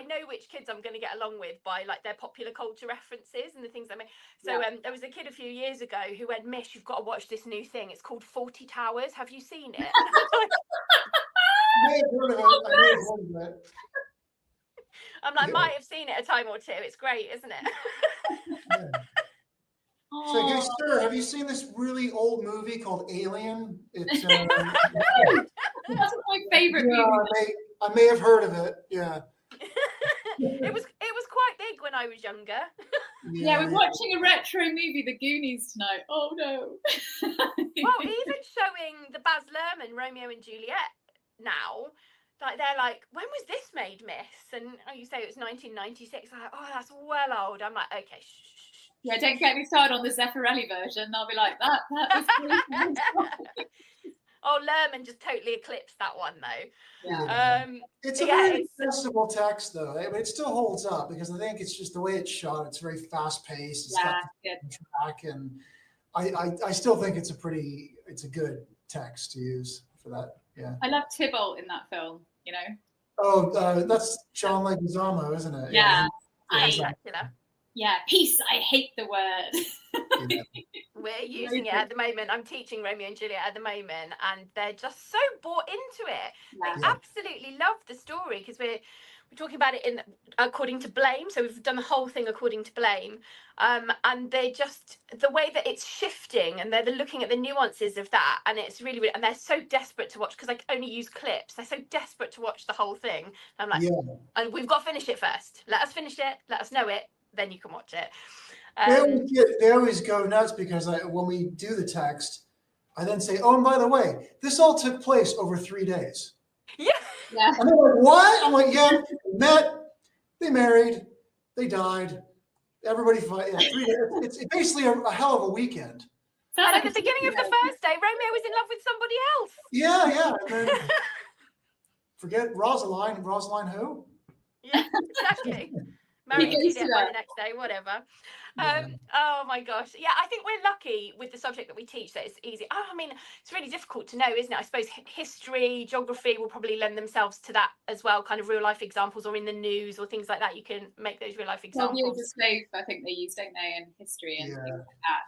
know which kids I'm going to get along with by, like, their popular culture references and the things they make. So there was a kid a few years ago who went, Miss, you've got to watch this new thing. It's called 40 Towers. Have you seen it? I may have heard of it. I'm like, might have seen it a time or two. It's great, isn't it? Yeah. So, hey, sir, have you seen this really old movie called Alien? It's that's my favorite movie. I may have heard of it. Yeah. It was quite big when I was younger. Yeah, we're watching a retro movie, The Goonies, tonight. Oh no. Well, even showing the Baz Luhrmann Romeo and Juliet now, like, they're like, when was this made, Miss? And you say it was 1996. I'm like, oh, that's well old. I'm like, okay, shh. Yeah, don't get me started on the Zeffirelli version. I'll be like, that was Oh, Luhrmann just totally eclipsed that one, though. Yeah. It's a very accessible text, though. I mean, it still holds up because I think it's just the way it's shot. It's very fast-paced. It's got track, and I still think it's a good text to use for that. Yeah. I love Tybalt in that film. Oh, that's John Leguizamo, isn't it? Yeah. Yeah, peace. I hate the word. Yeah. We're using it at the moment. I'm teaching Romeo and Juliet at the moment, and they're just so bought into it. They absolutely love the story, because we're talking about it according to Blame. So we've done the whole thing according to Blame, and they just, the way that it's shifting, and they're looking at the nuances of that, and it's really, really, and they're so desperate to watch, because I only use clips. They're so desperate to watch the whole thing. I'm like, and we've got to finish it first. Let us finish it. Let us know it. Then you can watch it. They always go nuts because when we do the text, I then say, oh, and by the way, this all took place over 3 days. Yeah. Yeah. And they're like, what? I'm like, yeah, they met, they married, they died. Everybody fight. Yeah, 3 days. It's basically a hell of a weekend. And at the beginning of the first day, Romeo was in love with somebody else. Yeah. And then forget Rosaline. Rosaline who? Yeah, exactly. Married Juliet by the next day, whatever. Oh my gosh. Yeah, I think we're lucky with the subject that we teach that it's easy. Oh, I mean, it's really difficult to know, isn't it? I suppose history, geography will probably lend themselves to that as well, kind of real life examples, or in the news or things like that. You can make those real life examples. Well, the slave, I think they use, don't they, in history and things like that.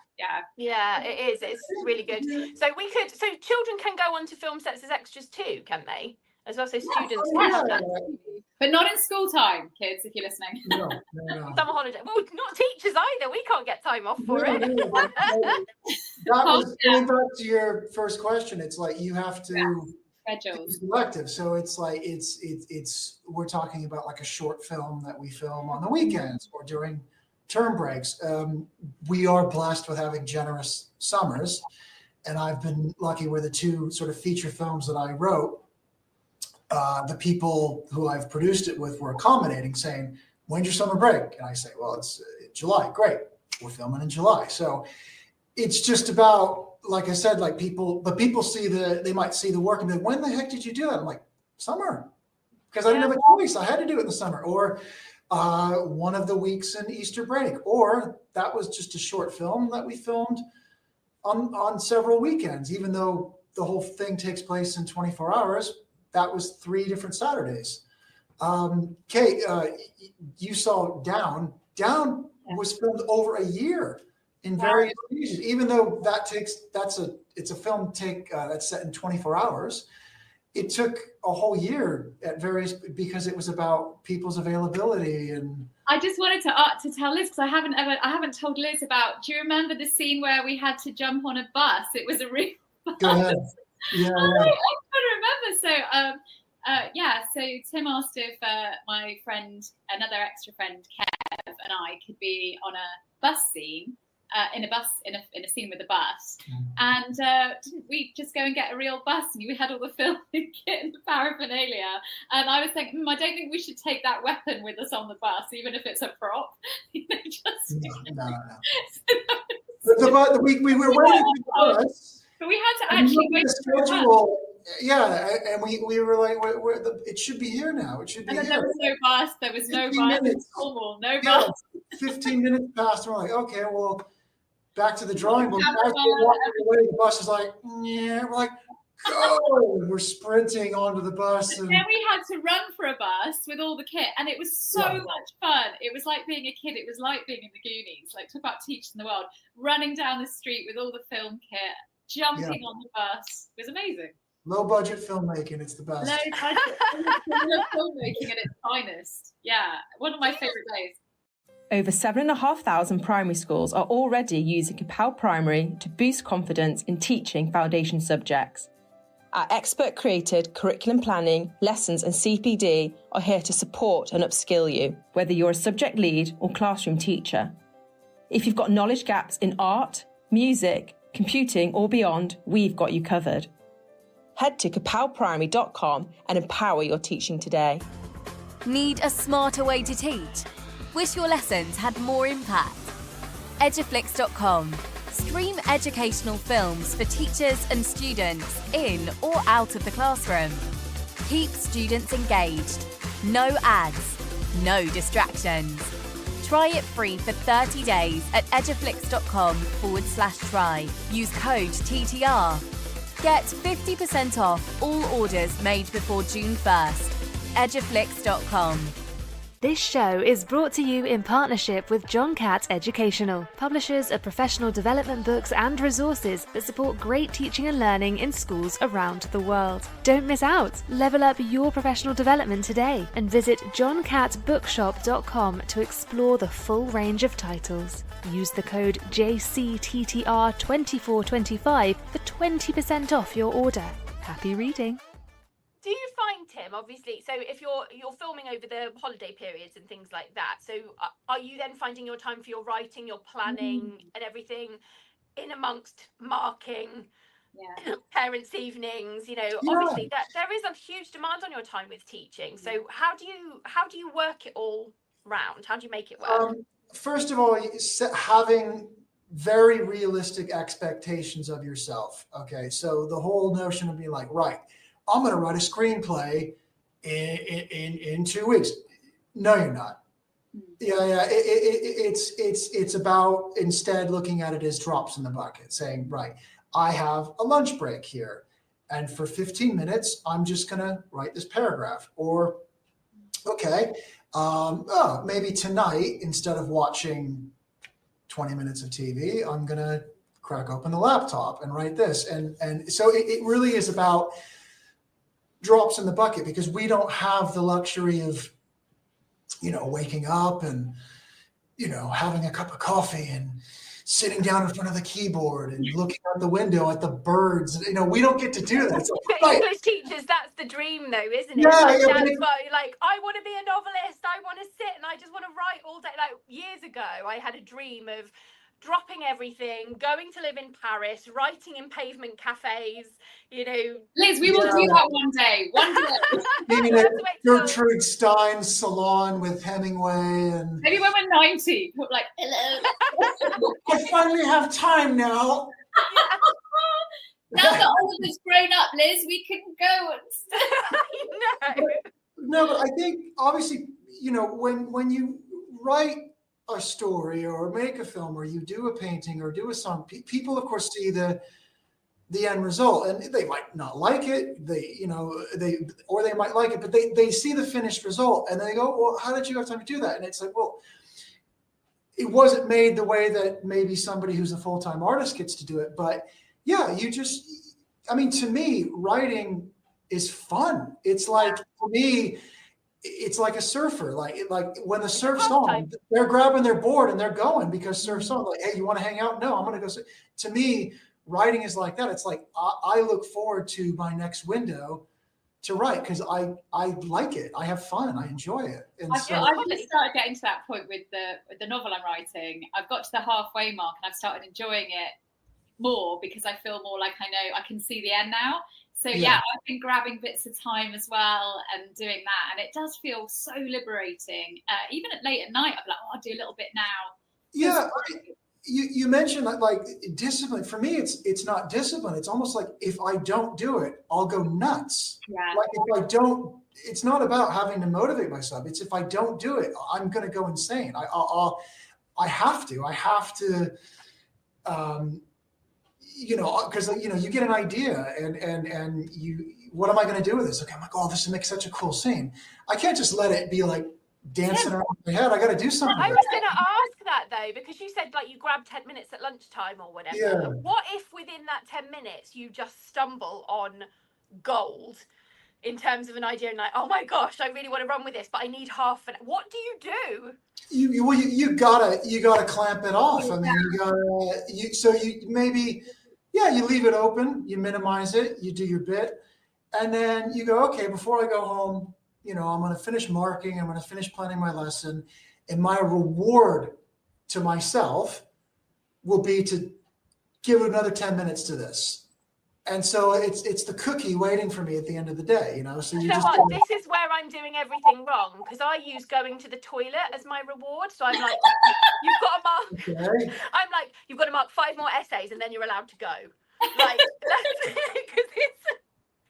Yeah, it is. It's really good. So children can go on to film sets as extras too, can they? As well, so students can have that. But not in school time, kids, if you're listening. No. Summer holiday. Well, not teachers either. We can't get time off for it. That was going back to your first question. It's like you have to be selective. So it's like it's we're talking about like a short film that we film on the weekends or during term breaks. We are blessed with having generous summers, and I've been lucky with the 2 sort of feature films that I wrote. The people who I've produced it with were accommodating, saying, when's your summer break? And I say, well, it's July. Great. We're filming in July. So it's just about, like I said, like people see they might see the work and be like, when the heck did you do that? I'm like, summer. Because I didn't have a choice. I had to do it in the summer. Or one of the weeks in Easter break. Or that was just a short film that we filmed on several weekends, even though the whole thing takes place in 24 hours. That was 3 different Saturdays. Kate, you saw Down. Down was filmed over a year in various stages, even though it's a film that's set in 24 hours. It took a whole year at various, because it was about people's availability. And I just wanted to tell Liz, because I haven't told Liz about. Do you remember the scene where we had to jump on a bus? It was a real bus. Go ahead. Yeah. I couldn't remember. So Tim asked if my friend, another extra friend, Kev, and I could be on a bus scene, in a scene with a bus. And didn't we just go and get a real bus, and we had all the filming kit and the paraphernalia? And I was thinking, I don't think we should take that weapon with us on the bus, even if it's a prop. No. We were waiting for the bus. But we had to actually wait for the schedule. Yeah, and we were like, it should be here now. It should be here. There was no bus. There was no bus. Minutes. No bus. 15 minutes passed, and we're like, okay, well, back to the drawing board. As we're walking away, the bus is like, yeah. We're like, go. We're sprinting onto the bus. And then we had to run for a bus with all the kit, and it was so much fun. It was like being a kid. It was like being in the Goonies. Like, talk about teaching the world. Running down the street with all the film kit, jumping on the bus. It was amazing. Low budget filmmaking, it's the best. Low budget filmmaking at its finest. Yeah, one of my favorite days. Over 7,500 primary schools are already using Capel Primary to boost confidence in teaching foundation subjects. Our expert-created curriculum planning, lessons and CPD are here to support and upskill you, whether you're a subject lead or classroom teacher. If you've got knowledge gaps in art, music, computing or beyond, we've got you covered. Head to capelprimary.com and empower your teaching today. Need a smarter way to teach? Wish your lessons had more impact? Eduflix.com. Stream educational films for teachers and students in or out of the classroom. Keep students engaged. No ads. No distractions. Try it free for 30 days at eduflix.com/try. Use code TTR. Get 50% off all orders made before June 1st. Eduflix.com. This show is brought to you in partnership with John Catt Educational, publishers of professional development books and resources that support great teaching and learning in schools around the world. Don't miss out. Level up your professional development today and visit johncattbookshop.com to explore the full range of titles. Use the code JCTTR2425 for 20% off your order. Happy reading. Do you find, Tim, obviously, so if you're filming over the holiday periods and things like that, so are you then finding your time for your writing, your planning and everything in amongst marking, parents' evenings. Obviously that there is a huge demand on your time with teaching. So how do you work it all round? How do you make it work? First of all, having very realistic expectations of yourself. Okay, so the whole notion of being like, right, I'm going to write a screenplay in 2 weeks. No, you're not. Yeah. It's about instead looking at it as drops in the bucket, saying, right, I have a lunch break here, and for 15 minutes, I'm just going to write this paragraph. Or, okay, maybe tonight, instead of watching 20 minutes of TV, I'm going to crack open the laptop and write this. And so it really is about drops in the bucket, because we don't have the luxury of, waking up and, having a cup of coffee and sitting down in front of the keyboard and looking out the window at the birds. We don't get to do that. English teachers, that's the dream though, isn't it? Yeah, I want to be a novelist. I want to sit and I just want to write all day. Like years ago, I had a dream of dropping everything, going to live in Paris, writing in pavement cafes, Liz, we will do that one day. Maybe Gertrude Stein's salon with Hemingway, and maybe when we're 90, we're like, hello. I finally have time now. Now that all of us grown up, Liz, we can go and I know. No, but I think obviously, when you write a story or make a film or you do a painting or do a song, people of course see the end result, and they might not like it, they might like it, but they see the finished result and they go, well, how did you have time to do that? And it's like, well, it wasn't made the way that maybe somebody who's a full-time artist gets to do it. But yeah, to me, writing is fun. It's like, for me, it's like a surfer. Like when the surf's on, they're grabbing their board and they're going because surf's on. Like, hey, you want to hang out? No, I'm going to go. To me, writing is like that. It's like I look forward to my next window to write because I like it. I have fun. I enjoy it. And I've just started getting to that point with the novel I'm writing. I've got to the halfway mark and I've started enjoying it more because I feel more like I know I can see the end now. So yeah, I've been grabbing bits of time as well and doing that, and it does feel so liberating. Even late at night, I'm like, I'll do a little bit now. Yeah, you mentioned like discipline. For me, it's not discipline. It's almost like if I don't do it, I'll go nuts. Yeah. Like if I don't, it's not about having to motivate myself. It's if I don't do it, I'm going to go insane. I have to. Because you get an idea and what am I going to do with this? Okay, I'm like, oh, this would make such a cool scene. I can't just let it be like dancing around my head. I got to do something. I was going to ask that though, because you said like you grab 10 minutes at lunchtime or whatever. Yeah. What if within that 10 minutes you just stumble on gold in terms of an idea and like, oh my gosh, I really want to run with this, but I need half an hour. What do you do? You gotta clamp it off. I mean, you leave it open, you minimize it, you do your bit, and then you go, okay, before I go home, I'm going to finish marking, I'm going to finish planning my lesson, and my reward to myself will be to give it another 10 minutes to this. And so it's the cookie waiting for me at the end of the day, So this is where I'm doing everything wrong, because I use going to the toilet as my reward. So I'm like, you've got to mark. Okay. I'm like, you've got to mark 5 more essays, and then you're allowed to go. Like that's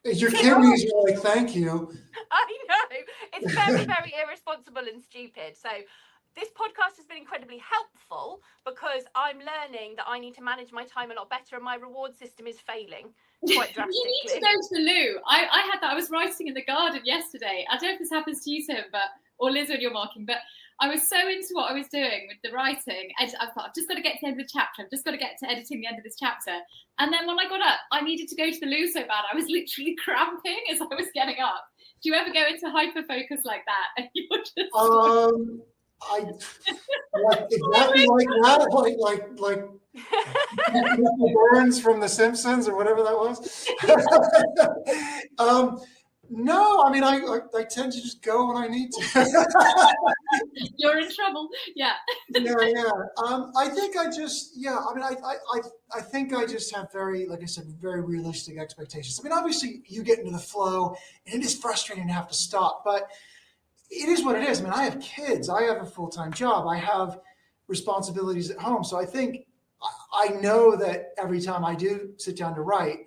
because your kidneys are like, thank you. I know it's very, very irresponsible and stupid. So this podcast has been incredibly helpful because I'm learning that I need to manage my time a lot better, and my reward system is failing quite drastically. You need to go to the loo. I had that. I was writing in the garden yesterday. I don't know if this happens to you, Tim, or Liz when you're marking, but I was so into what I was doing with the writing. I thought, I've just got to get to the end of the chapter. I've just got to get to editing the end of this chapter. And then when I got up, I needed to go to the loo so bad. I was literally cramping as I was getting up. Do you ever go into hyper-focus like that? And you're just... I like exactly like that, like Burns from The Simpsons or whatever that was. No, I mean I tend to just go when I need to. You're in trouble. Yeah. Yeah. I think I just, I mean, I think I just have very, like I said, very realistic expectations. I mean, obviously you get into the flow and it is frustrating to have to stop, but it is what it is. I mean, I have kids, I have a full-time job, I have responsibilities at home. So I think I know that every time I do sit down to write,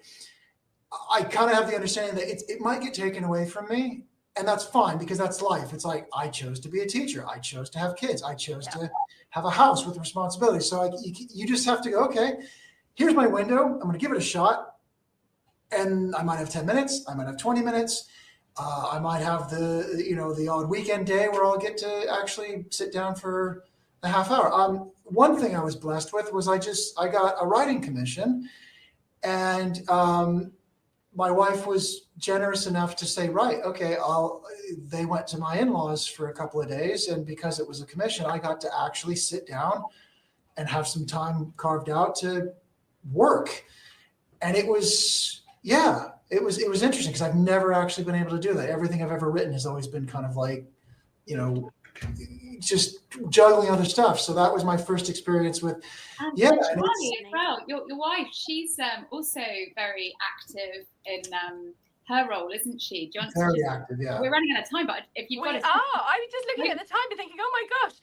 I kind of have the understanding that it might get taken away from me. And that's fine, because that's life. It's like, I chose to be a teacher. I chose to have kids. I chose to have a house with responsibilities. So you just have to go, okay, here's my window. I'm going to give it a shot. And I might have 10 minutes. I might have 20 minutes. I might have the odd weekend day where I'll get to actually sit down for a half hour. One thing I was blessed with was I got a writing commission, and my wife was generous enough to say, right, okay, they went to my in-laws for a couple of days. And because it was a commission, I got to actually sit down and have some time carved out to work. And it was interesting, because I've never actually been able to do that. Everything I've ever written has always been kind of like, just juggling other stuff. So that was my first experience with, Charlie as well. Your wife, she's also very active in her role, isn't she? Do you want very active, yeah. We're running out of time, but if you've got I was just looking at the time and thinking, oh my gosh.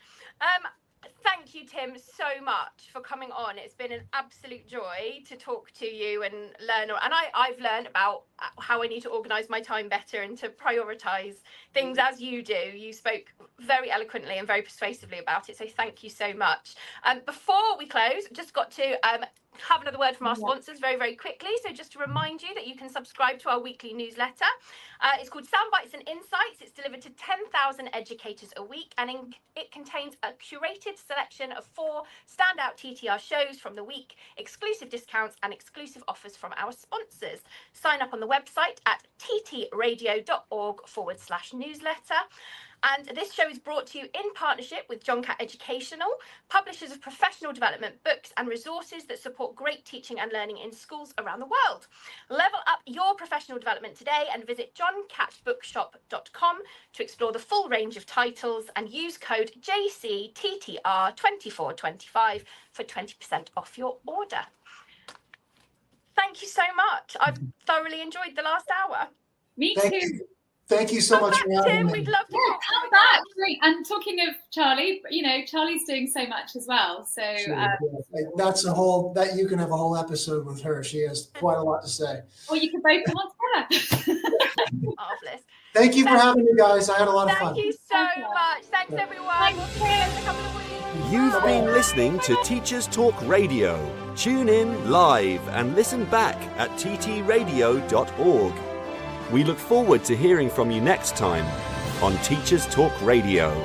Thank you, Tim, so much for coming on. It's been an absolute joy to talk to you and learn. And I've learned about how I need to organise my time better and to prioritise things as you do. You spoke very eloquently and very persuasively about it. So thank you so much. Before we close, just got to have another word from our sponsors very, very quickly. So just to remind you that you can subscribe to our weekly newsletter. It's called Soundbites and Insights. It's delivered to 10,000 educators a week, and it contains a curated selection of 4 standout TTR shows from the week, exclusive discounts and exclusive offers from our sponsors. Sign up on the website at ttradio.org/newsletter. And this show is brought to you in partnership with John Catt Educational, publishers of professional development books and resources that support great teaching and learning in schools around the world. Level up your professional development today and visit johncattbookshop.com to explore the full range of titles, and use code JCTTR2425 for 20% off your order. Thank you so much. I've thoroughly enjoyed the last hour. Me too. Thank you so much for having me. We'd love to come back. And talking of Charlie, Charlie's doing so much as well. So that's you can have a whole episode with her. She has quite a lot to say. Or you can both come on together. Marvelous. Thank you for having me, guys. I had a lot of fun. Thank you so much. Thanks, everyone. We'll see you in a couple of weeks. You've been listening to Teachers Talk Radio. Tune in live and listen back at ttradio.org. We look forward to hearing from you next time on Teachers Talk Radio.